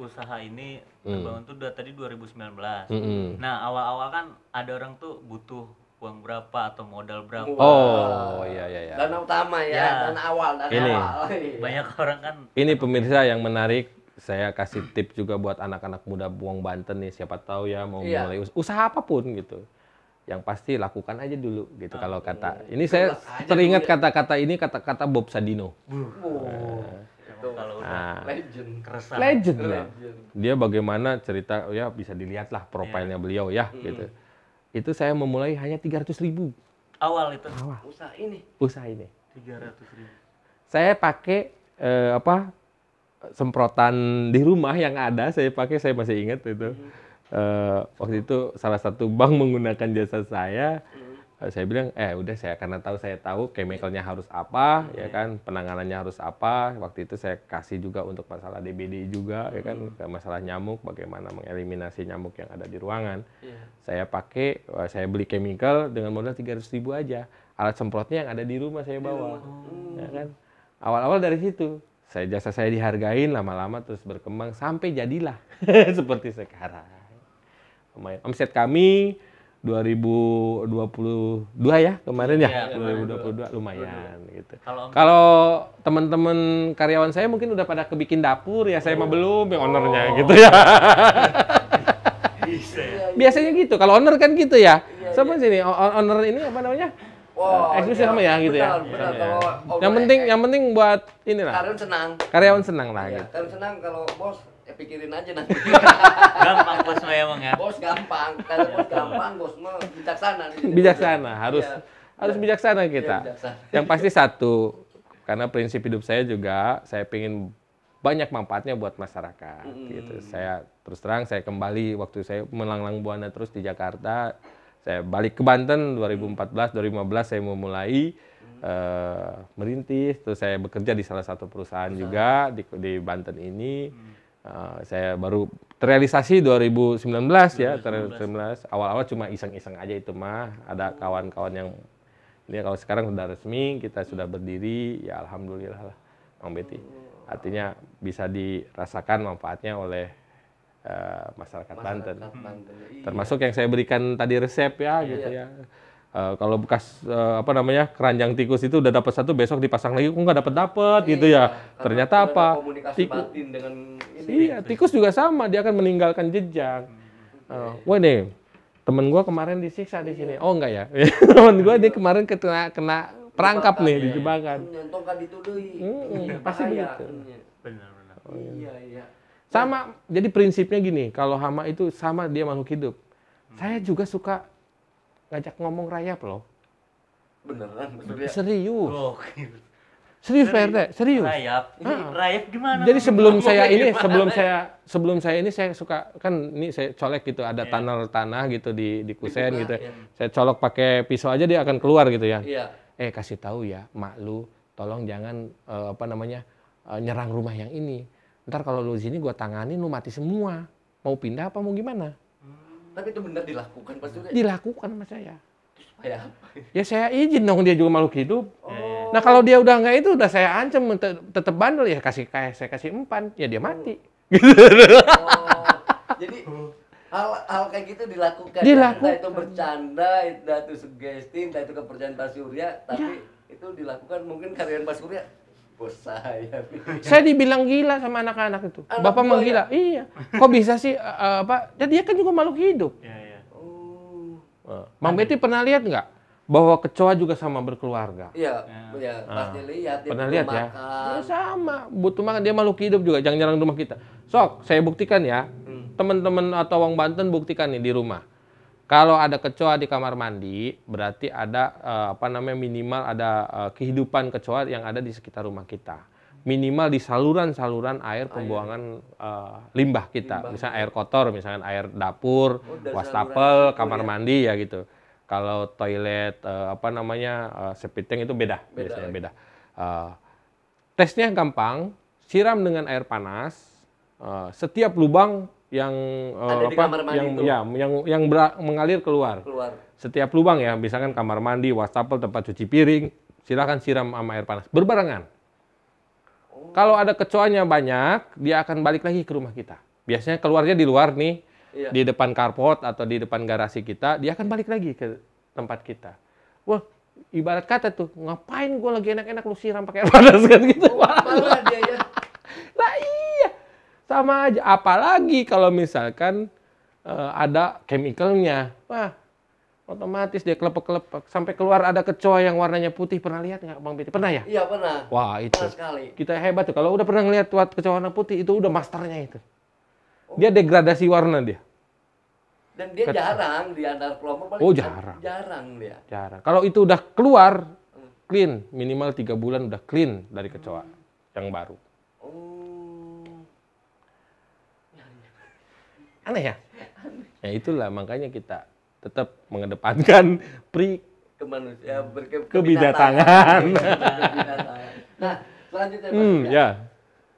usaha ini terbangun tuh tadi 2019. Nah, awal-awal kan ada orang tuh butuh uang berapa atau modal berapa. Oh, iya. Dana utama ya, dana awal. Banyak orang kan. Ini pemirsa yang menarik, saya kasih tip juga buat anak-anak muda Buang Banten nih, siapa tahu ya mau mulai usaha apapun gitu. Yang pasti lakukan aja dulu gitu. Kalau kata ini saya teringat kata-kata Bob Sadino. Kalau udah legend lah. Dia bagaimana cerita ya bisa dilihat lah profilnya beliau ya gitu. Itu saya memulai hanya 300.000. Awal itu. Usaha ini. 300.000. Saya pakai semprotan di rumah yang ada, saya masih ingat itu. Waktu itu salah satu bank menggunakan jasa saya. Saya bilang, udah saya tahu chemicalnya harus apa, ya kan, penanganannya harus apa. Waktu itu saya kasih juga untuk masalah DBD juga, ya kan, masalah nyamuk, bagaimana mengeliminasi nyamuk yang ada di ruangan. Saya beli chemical dengan modal 300.000 aja. Alat semprotnya yang ada di rumah saya bawa, ya kan. Awal-awal dari situ, jasa saya dihargain, lama-lama terus berkembang sampai jadilah seperti sekarang. Omset kami 2022 ya kemarin ya, 2022 lumayan gitu. Kalau teman-teman karyawan saya mungkin udah pada kebikin dapur ya, saya mah belum, yang ownernya gitu ya. Biasanya gitu, kalau owner kan gitu ya. Sama sini owner ini apa namanya? Eksklusif sama ya gitu ya. Yang penting buat inilah. Karyawan senang lah gitu. Karyawan senang, kalau bos pikirin aja nanti. Gampang bos mah emang ya. Bos gampang, kalau bos gampang, bos mah bijaksana. Bijaksana, harus bijaksana kita. Yang pasti satu, karena prinsip hidup saya juga, saya pengen banyak manfaatnya buat masyarakat. Gitu. Saya terus terang, saya kembali waktu saya melanglang buana terus di Jakarta, saya balik ke Banten 2014, 2015 saya memulai merintis, terus saya bekerja di salah satu perusahaan juga di Banten ini. Saya baru terrealisasi 2019 ya, 2019. Awal-awal cuma iseng-iseng aja itu mah. Ada kawan-kawan yang Ini kalau sekarang sudah resmi, kita sudah berdiri, ya alhamdulillah lah, Bang Betty. Artinya bisa dirasakan manfaatnya oleh masyarakat Banten. Termasuk yang saya berikan tadi resep ya, gitu ya. Kalau bekas keranjang tikus itu udah dapat satu, besok dipasang lagi, kok nggak dapat gitu ya. Ternyata apa? Tikus juga sama, dia akan meninggalkan jejak. Wah nih, temen gue kemarin disiksa di sini. Oh enggak ya, temen gue dia kemarin kena perangkap nih di jebakan. Pasti begitu. Benar-benar. Iya. Sama, jadi prinsipnya gini, kalau hama itu sama, dia makhluk hidup. Saya juga suka ngajak ngomong rayap loh. Beneran? Serius. Oh, Serius Pak RT, serius. Rayap? Ini rayap gimana? Jadi sebelum saya ini saya suka, kan ini saya colek gitu, ada tanah gitu di kusen gitu. Saya colok pakai pisau aja dia akan keluar gitu ya. Kasih tahu ya, mak lu, tolong jangan nyerang rumah yang ini. Ntar kalau lu di sini gua tanganin, lu mati semua. Mau pindah apa mau gimana? Tapi itu benar dilakukan Pak Surya? Dilakukan sama saya. Ya. Ya saya izin dong, dia juga makhluk hidup. Nah kalau dia udah enggak itu, udah saya ancam tetap bandel ya, saya kasih empan, ya dia mati. Jadi hal kayak gitu dilakukan. Ya? Entah itu bercanda, entah itu sugesti, entah itu kepercayaan Pak Surya, tapi itu dilakukan mungkin karyawan Pak Surya. Bos saya. Saya dibilang gila sama anak-anak itu. Bapak mah gila. Iya. Kok bisa sih dan dia kan juga makhluk hidup. Iya. Bang Betty pernah lihat nggak bahwa kecoa juga sama berkeluarga? Iya, pasti lihat. Pernah lihat ya? Ya? Sama, butuh makan, dia makhluk hidup juga, jangan nyerang rumah kita. Sok, saya buktikan ya, teman-teman atau Wong Banten buktikan nih di rumah. Kalau ada kecoa di kamar mandi, berarti ada minimal ada kehidupan kecoa yang ada di sekitar rumah kita. Minimal di saluran-saluran air pembuangan limbah kita. Misalnya air kotor, misalnya air dapur, wastafel, kamar mandi ya gitu. Kalau toilet septic tank itu biasanya beda. Tesnya gampang, siram dengan air panas, setiap lubang yang mengalir keluar. Setiap lubang ya, misalkan kamar mandi, wastafel, tempat cuci piring, silakan siram sama air panas berbarengan. Kalau ada kecoanya banyak, dia akan balik lagi ke rumah kita. Biasanya keluarnya di luar nih, di depan carport atau di depan garasi kita, dia akan balik lagi ke tempat kita. Wah, ibarat kata tuh, ngapain gue lagi enak-enak lu siram pakai air panas kan gitu. Malah dia ya. Lah iya. Sama aja, apalagi kalau misalkan ada chemicalnya, wah otomatis dia kelepek-kelepek sampai keluar ada kecoa yang warnanya putih. Pernah lihat nggak Bang Betty? Pernah ya? Iya pernah. Wah itu pernah sekali. Kita hebat tuh, kalau udah pernah ngeliat kecoa warna putih itu udah masternya itu. Dia degradasi warna dia. Dan dia jarang di antar kelompok. Jarang dia. Jarang. Kalau itu udah keluar clean, minimal 3 bulan udah clean dari kecoa yang baru. Aneh ya? Ya itulah makanya kita tetap mengedepankan kebidatangan. Nah, selanjutnya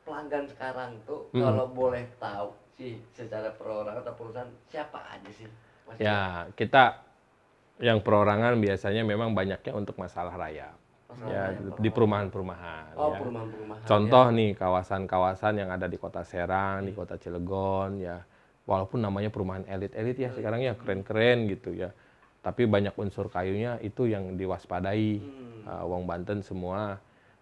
pelanggan sekarang tuh kalau boleh tahu sih secara perorangan atau perusahaan siapa aja sih? Ya, kita yang perorangan biasanya memang banyaknya untuk masalah raya. Di perumahan-perumahan. Perumahan-perumahan. Contoh nih kawasan-kawasan yang ada di Kota Serang, di Kota Cilegon ya. Walaupun namanya perumahan elit-elit ya sekarang ya, keren-keren gitu ya. Tapi banyak unsur kayunya, itu yang diwaspadai. Wong Banten semua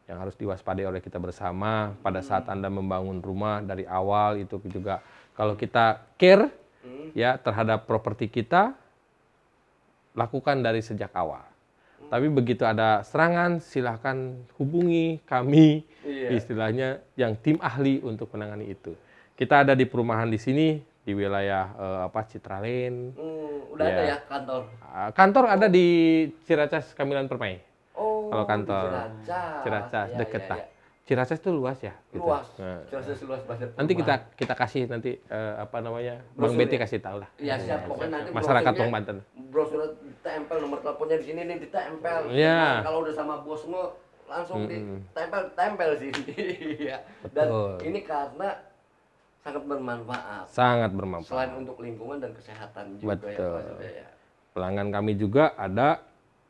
yang harus diwaspadai oleh kita bersama. Pada saat Anda membangun rumah dari awal itu juga, kalau kita care ya terhadap properti kita, lakukan dari sejak awal. Tapi begitu ada serangan, silahkan hubungi kami, istilahnya yang tim ahli untuk menangani itu. Kita ada di perumahan di sini, di wilayah Citralen. Udah ada ya kantor? Kantor ada di Ciracas, Kamilan Permai. Kalau kantor Ciracas, deket lah. Ciracas itu luas ya. Gitu. Luas. Ciracas luas banget. Nanti kita kasih Bang Betty kasih tahu lah. Iya siap, pokoknya nanti masyarakat Wong Banten. Brosur ditempel, nomor teleponnya di sini nih ditempel. Iya. Kalau udah sama bosmu langsung ditempel sih. Dan ini karena sangat bermanfaat. Sangat bermanfaat. Selain untuk lingkungan dan kesehatan juga. Betul. Ya. Pelanggan kami juga ada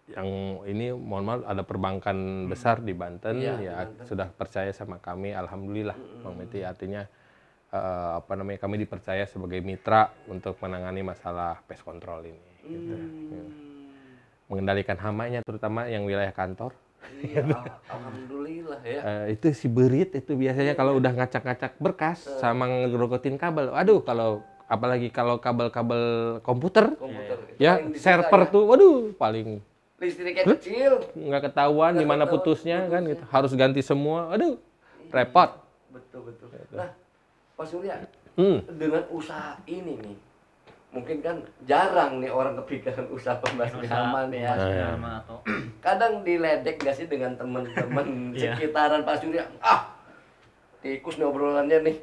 yang ini mohon maaf ada perbankan besar di Banten Iya, ya Banten. sudah percaya sama kami, alhamdulillah Bang Beti, artinya apa namanya kami dipercaya sebagai mitra untuk menangani masalah pest control ini. Gitu. Ya. Mengendalikan hamanya terutama yang wilayah kantor. Iya, alhamdulillah ya. Itu si berit itu biasanya kalau udah ngacak-ngacak berkas sama ngerogotin kabel. Aduh kalau apalagi kalau kabel-kabel komputer ya server tuh waduh paling listriknya kecil, nggak ketahuan di mana putusnya kan gitu. Harus ganti semua. Aduh, repot. Betul. Nah, Pak Surya, dengan usaha ini nih, mungkin kan jarang nih orang kepikiran usaha pembasmi hama nih ya. Kadang diledek nggak sih dengan teman-teman sekitaran Pak Surya? Tikus nih obrolannya nih.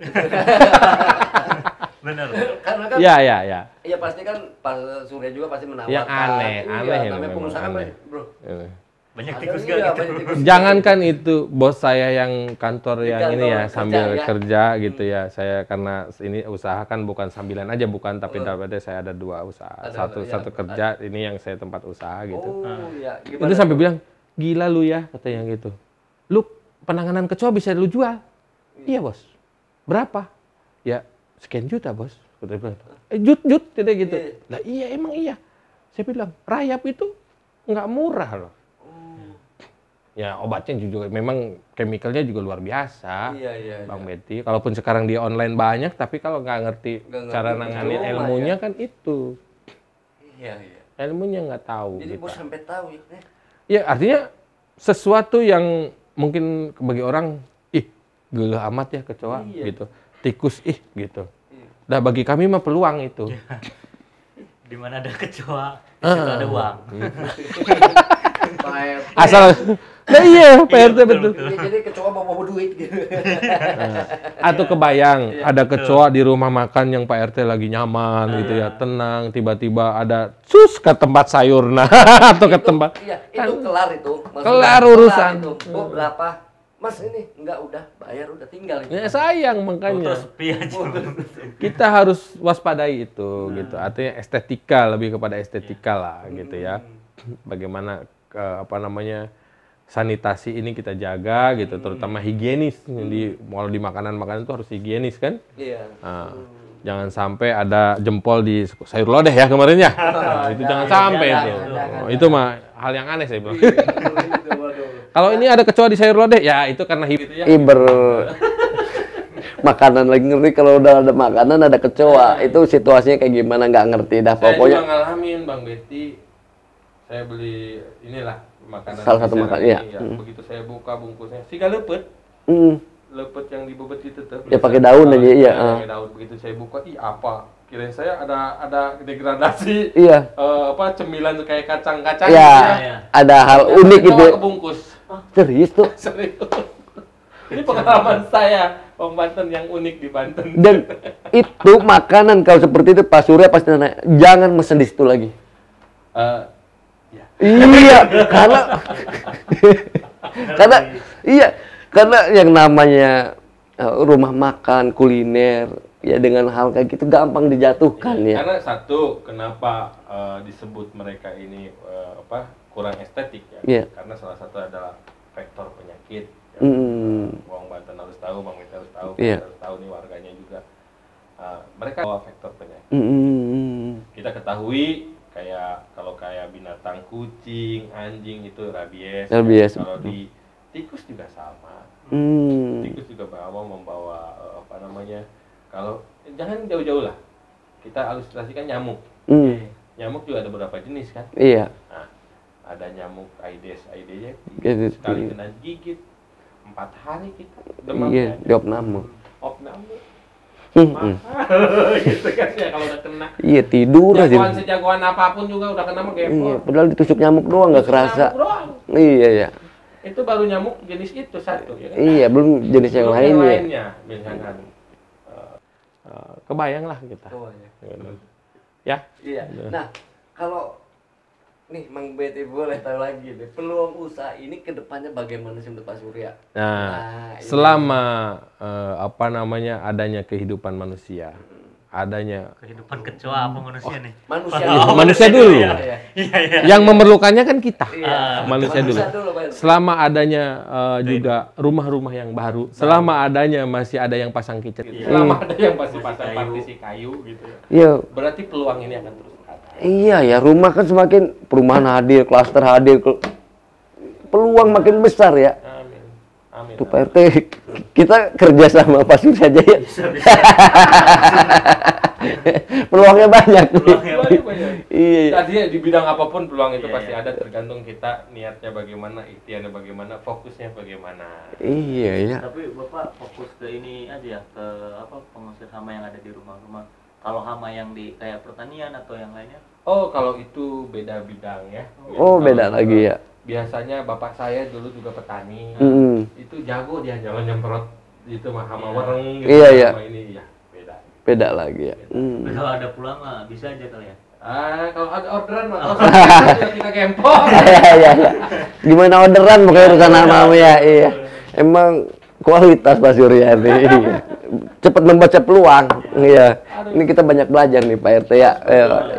Benar. Karena kan Ya. Iya pasti kan Pak Surya juga pasti menawarkan. Yang aneh namanya memang pengusaha kan, aneh. bro. Banyak Ada tikus iya, gak banyak gitu. tikus. Jangankan itu bos saya yang kantor Di yang ini kantor ya sambil kerja, ya. kerja gitu ya. Saya karena ini usaha kan bukan sambilan aja bukan tapi dapatnya saya ada 2 usaha. Satu kerja ini yang saya tempat usaha gitu. Iya. Itu sampai bilang gila lu ya katanya gitu. Lu penanganan kecoa bisa lu jual? Iya bos. Berapa? Ya sekian juta bos. Katanya jut tidak gitu. Lah iya emang iya. Saya bilang rayap itu nggak murah loh. Ya obatnya juga memang chemicalnya juga luar biasa. Iya. Bang Beti. Kalaupun sekarang di online banyak, tapi kalau nggak ngerti cara nanganin ilmunya kan itu. Iya. Ilmunya nggak tahu. Jadi gitu. bos sampai tahu ya. Ya artinya sesuatu yang mungkin bagi orang, gila amat ya kecoa gitu. Tikus gitu. Nah bagi kami mah peluang itu. Di mana ada kecoa, di situ ada uang. Asal nah iya Pak RT betul. Jadi kecoa bawa duit gitu. Atau kebayang ada kecoa di rumah makan yang Pak RT lagi nyaman gitu ya, tenang, tiba-tiba ada ke tempat sayur nah atau ke tempat. Iya, itu kelar itu. Kelar urusan. Itu. Bu, berapa? Mas ini enggak udah bayar udah tinggal itu. Ya sayang makanya. Kita harus waspadai itu gitu. Artinya estetika lebih kepada estetika lah gitu ya. Bagaimana sanitasi ini kita jaga gitu, terutama higienis di makanan-makanan itu harus higienis kan? Iya. Nah, jangan sampai ada jempol di sayur lodeh ya kemarin ya. Itu jangan sampai itu. Itu mah hal yang aneh saya bilang. Kalau ini ada kecoa di sayur lodeh, ya itu karena gitu ya. Makanan lagi ngerti kalau udah ada makanan ada kecoa, itu situasinya kayak gimana nggak ngerti dah pokoknya. Saya juga ngalamin Bang Beti. Saya beli inilah makanan. Salah satu makanan ya. Begitu saya buka bungkusnya, siga lepet. Lepet yang dibebet itu tuh. Ya pakai daun aja iya. Pakai daun. Begitu saya buka, apa? Kirain saya ada degradasi. Iya. Cemilan kayak kacang-kacang ya, gitu ya. Ada hal unik gitu. Kebungkus. Serius tuh. Serius. Ini pengalaman saya, Om Banten yang unik di Banten. Dan itu makanan kalau seperti itu Pak Surya pasti nanya, jangan mesen di situ lagi. Ya. Iya, karena yang namanya rumah makan, kuliner, ya dengan hal kayak gitu gampang dijatuhkan ya. Karena satu, kenapa disebut mereka ini kurang estetik ya? Yeah. Karena salah satu adalah faktor penyakit. Bang Banten harus tahu, Bang Wita harus tahu, Yeah. harus tahu nih warganya juga. Mereka bawa faktor penyakit. Kita ketahui kalau kayak binatang kucing, anjing itu rabies. Kalau di tikus juga sama. Tikus juga membawa kalau jangan jauh-jauh lah. Kita ilustrasikan nyamuk. Nyamuk juga ada beberapa jenis kan? Iya. Nah, ada nyamuk Aedes aegypti sekali kena gigit 4 hari kita demam. Iya, diopname. Gitu kan ya kalau udah kena. Iya, tidur aja. Sejagoan apapun juga udah kena mah gempol. Iya, padahal ditusuk nyamuk doang nggak kerasa. Iya ya. Itu baru nyamuk jenis itu satu ya kan? Iya, belum jenis yang lainnya. Misalkan kebayang lah kita. Ya. Iya. Nah, kalau nih Mang Beti boleh tahu lagi nih, peluang usaha ini ke depannya bagaimana sih menurut Pak Surya? Nah selama adanya kehidupan manusia, adanya kehidupan kecoa apa manusia nih? Manusia dulu. Iya. Yang memerlukannya kan kita. Iya. Manusia dulu. Pak. Selama adanya juga rumah-rumah yang baru, selama adanya masih ada yang pasang kitchen. Selama ada yang masih pasang partisi kayu gitu ya. Iya. Berarti peluang ini akan terus ada. Iya ya, rumah kan semakin perumahan hadir, klaster hadir, peluang makin besar ya. Amin. Amin. Tuh Pak RT, kita kerja sama Pak Surya saja ya. Bisa. Peluangnya banyak. Banyak. Iya. Tadi di bidang apapun peluang itu Iya, pasti iya. ada, tergantung kita niatnya bagaimana, ikhtiarnya bagaimana, fokusnya bagaimana. Iya ya. Tapi Bapak fokus ke ini aja ya, ke pengusir hama yang ada di rumah-rumah. Kalau hama yang di kayak pertanian atau yang lainnya? Oh, kalau itu beda bidang ya. Oh, Kalau beda itu, lagi ya. Biasanya bapak saya dulu juga petani. Mm-mm. Itu jago dia jalan nyemprot itu mah hama wereng gitu. Iya, iya. Sama ini ya, beda. Beda lagi ya. Tapi kalau ada pulang mah bisa aja kali ya? Kalau ada orderan mah kalau kita gempor. Iya iya. Gimana orderan pokoknya urusan nama ya. Iya. Emang kualitas Pak Surya nih. Iya. Cepat membaca peluang. Iya. Ini kita banyak belajar nih Pak RT ya.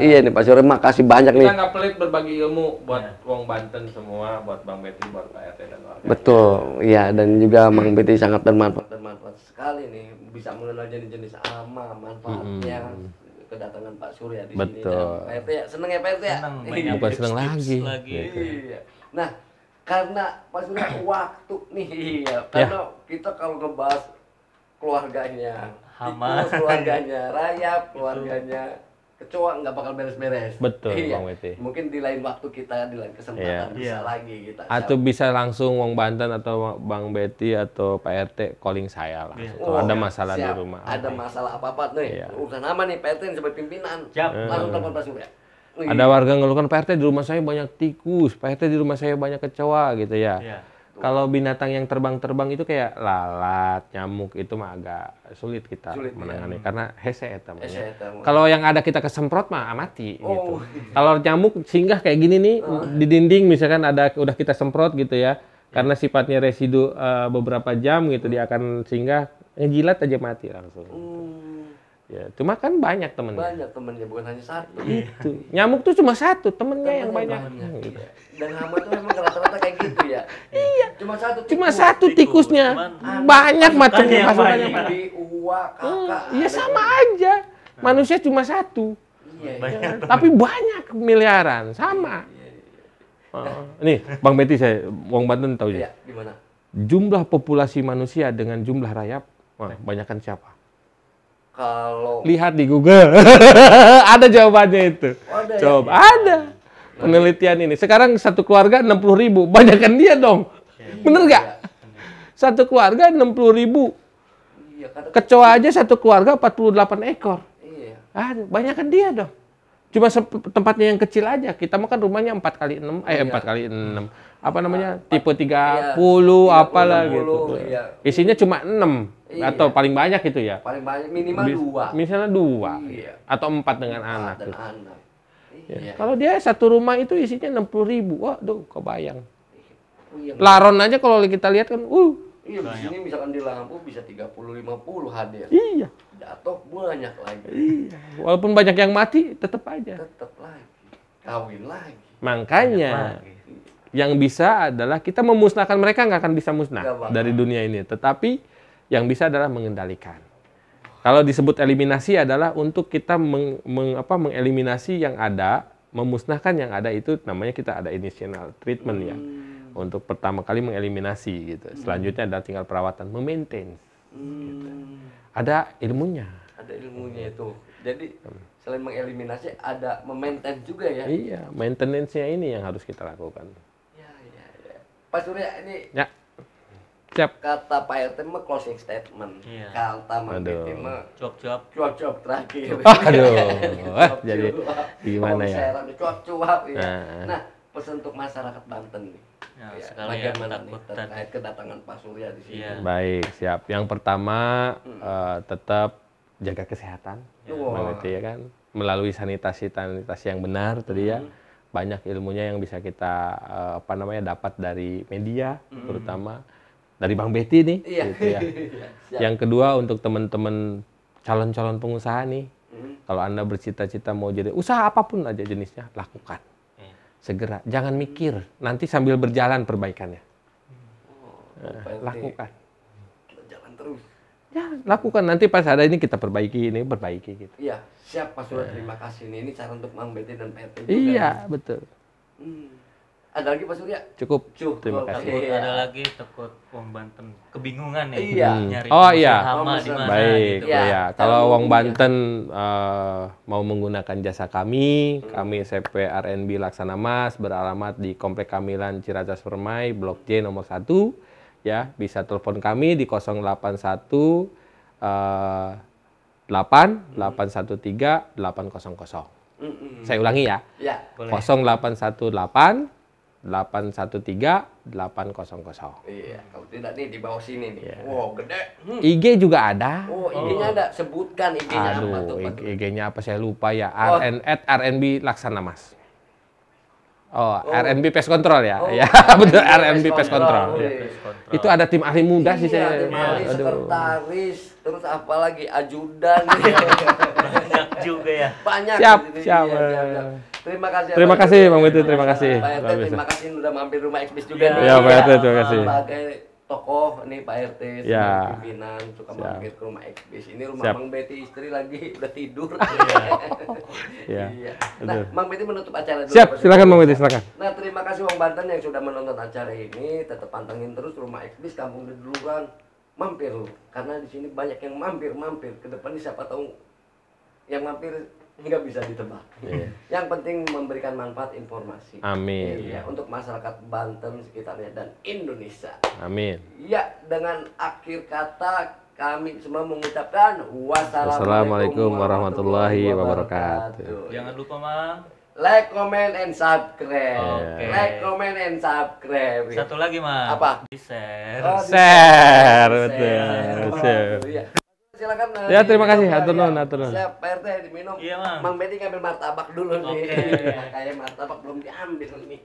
Iya nih Pak Surya, makasih banyak nih. Kita nggak pelit berbagi ilmu buat wong Banten semua, buat Bang Betty, buat Pak RT dan warga. Betul. Iya, dan juga Bang Betty sangat bermanfaat. Bermanfaat sekali nih, bisa mengenal jenis-jenis hama, manfaatnya. Kedatangan Pak Surya di sini. Betul. Dan Pak RT ya, seneng ya Pak RT ya? Seneng, Iya. banyak Bukan seneng tips-tips lagi. Gitu. Iya. Nah, karena Pak Surya waktu nih, iya. Karena kita kalau ngebahas keluarganya, Hama. tikus, keluarganya rayap, keluarganya kecoa nggak bakal beres-beres. Betul, Iya. Bang Betty. Mungkin di lain waktu kita, di lain kesempatan bisa Iya. lagi kita. Atau bisa langsung wong Banten atau Bang Betty atau Pak RT calling saya lah. Iya. Kalau ada masalah di siap. rumah. Ada masalah apa-apa nih, Iya. urusan apa nih Pak RT sebagai pimpinan. Siap. Langsung telepon Pak Surya. Wih. Ada warga ngeluhkan Pak RT di rumah saya banyak tikus, Pak RT di rumah saya banyak kecoa gitu ya. Iya. Kalau binatang yang terbang-terbang itu kayak lalat, nyamuk itu mah agak sulit kita Sulit, menangani karena hese namanya. Hese eta mah. Kalau yang ada kita kesemprot mah mati gitu. Oh. Kalau nyamuk singgah kayak gini nih di dinding misalkan udah kita semprot gitu ya. Karena sifatnya residu beberapa jam gitu dia akan singgah, ngejilat aja mati langsung. Ya, cuma kan banyak temennya. Banyak temennya, bukan hanya satu. Itu. Nyamuk tuh cuma satu, temennya yang banyak. Gitu. Dan hama tuh memang rata-rata kayak gitu ya. Iya. Cuma satu. Cuma tikus. satu tikusnya. Cuman Banyak macamnya pasukannya pasukannya. banyak. Di uak, kakak. Iya sama aja. Manusia cuma satu. Iya. Banyak. Tapi banyak miliaran, sama. Nih, Bang Betty saya, Wong Banten tahu Iya, ya. gimana? Jumlah populasi manusia dengan jumlah rayap, banyakan siapa? Kalau Lihat di Google. Ada jawabannya itu. ada ya? Coba, ada. Penelitian ini. Sekarang satu keluarga 60.000, banyakan dia dong. Bener nggak? Satu keluarga 60.000. iya, kata Kecoa aja satu keluarga 48 ekor. iya. Ada, banyakan dia dong. Cuma tempatnya yang kecil aja. Kita mah kan rumahnya 4x6, 4x6. Apa namanya? Tipe 30, apalah 60, gitu. iya. Isinya cuma 6 Iya. atau paling banyak itu ya. Paling banyak minimal 2. Misalnya 2 Iya. atau 4 dengan anak. Dan gitu. anak. Ya. Iya. Kalau dia satu rumah itu isinya 60.000. Waduh, kebayang. Iya. Laron aja kalau kita lihat kan, Iya, di sini misalkan di lampu bisa 30-50 hadir. iya. Jatuh banyak lagi. Iya. Walaupun banyak yang mati, tetap aja. Tetap lagi. Kawin lagi. Makanya yang bisa adalah kita memusnahkan mereka, nggak akan bisa musnah Nggak bakal. dari dunia ini. Tetapi yang bisa adalah mengendalikan. Kalau disebut eliminasi adalah untuk kita mengeliminasi yang ada, memusnahkan yang ada itu namanya kita ada initial treatment ya. Untuk pertama kali mengeliminasi gitu. Selanjutnya adalah tinggal perawatan, memaintain. Ada ilmunya. Ada ilmunya itu. Jadi selain mengeliminasi ada memaintain juga ya. Iya, maintenance-nya ini yang harus kita lakukan. Ya. Pak Surya ini Ya. Siap. kata Pak RT mah closing statement. Iya. Kata Mang Aduh. Betty mah Cuap-cuap. cuap-cuap terakhir. Aduh. Cuap-cuap. Jadi gimana ya? Serang, cuap-cuap ya. Nah. Nah, pesan untuk masyarakat Banten nih. Ya, Ya, sekalian bagaimana nih takut dan terkait kedatangan Pak Surya di sini? Iya. Baik, siap. Yang pertama tetap jaga kesehatan, Wah. Bang Betty, ya kan. Melalui sanitasi yang benar tadi ya. Banyak ilmunya yang bisa kita dapat dari media, terutama dari Bang Betty nih. Iya. Gitu ya. Siap. Yang kedua untuk teman-teman calon-calon pengusaha nih, Kalau Anda bercita-cita mau jadi usaha apapun aja jenisnya, lakukan. Segera, jangan mikir, nanti sambil berjalan perbaikannya. Lakukan. Kita jalan terus. Ya, lakukan. Nanti pas ada ini kita perbaiki gitu. Iya, siap Pak Surya, terima kasih. Ini cara untuk Mang Betty dan Pak RT juga. Iya, betul. Ada lagi Pak Surya? Cukup. Terima kasih. Takut ada lagi takut Wong Banten kebingungan ya. Iya. Nyari Oh iya. sama di mana Baik, gitu. ya. Kalau Wong Banten mau menggunakan jasa kami CP RNB Laksana Mas beralamat di Komplek Kamilan Ciracas Permai, Blok J nomor 1. Ya, bisa telepon kami di 081 813 800. Saya ulangi ya. Ya. 0818 813 800. Iya, kalau tidak nih di bawah sini nih. Wow, gede. IG juga ada. Oh, IG-nya ada. Sebutkan IG-nya apa tuh? IG-nya apa saya lupa ya. RNB Laksana Mas. RNB Pest Control ya. Ya, betul RNB Pest Control. Ya. Itu ada tim ahli muda sih saya. Tim ahli, sekretaris, terus apa lagi ajudan. Banyak juga ya. Banyak. Siap. Terima kasih. Terima kasih Bang Betty, terima kasih. Pak RT, terima kasih udah mampir rumah Xbis juga nih. Ya, Pak RT, terima kasih. Sebagai tokoh nih Pak RT, sebagai pimpinan suka mampir ke rumah Xbis. Ini rumah Mang Betty, istri lagi udah tidur. Iya. Nah, Mang Betty menutup acara dulu. Siap, silakan Bang Betty, silakan. Nah, terima kasih Wong Banten yang sudah menonton acara ini. Tetap pantengin terus rumah Xbis Kampung Deduluran. Mampir lu, karena di sini banyak yang mampir. Ke depan ini siapa tahu yang mampir nggak bisa ditebak. Yang penting memberikan manfaat informasi. Amin. Iya, untuk masyarakat Banten sekitarnya dan Indonesia. Amin. Ya, dengan akhir kata kami semua mengucapkan wassalamualaikum warahmatullahi wabarakatuh. Jangan lupa Mang, like, comment, and subscribe. Oke. Like, comment, and subscribe. satu lagi Mang. Apa? Di share. Share, betul. Iya. Silakan. Ya, terima kasih. Hatur nuhun. Siap, Pak RT diminum. Iya, Mang. Mang Betty ngambil martabak dulu nih. Oke. Kayak martabak belum diambil nih.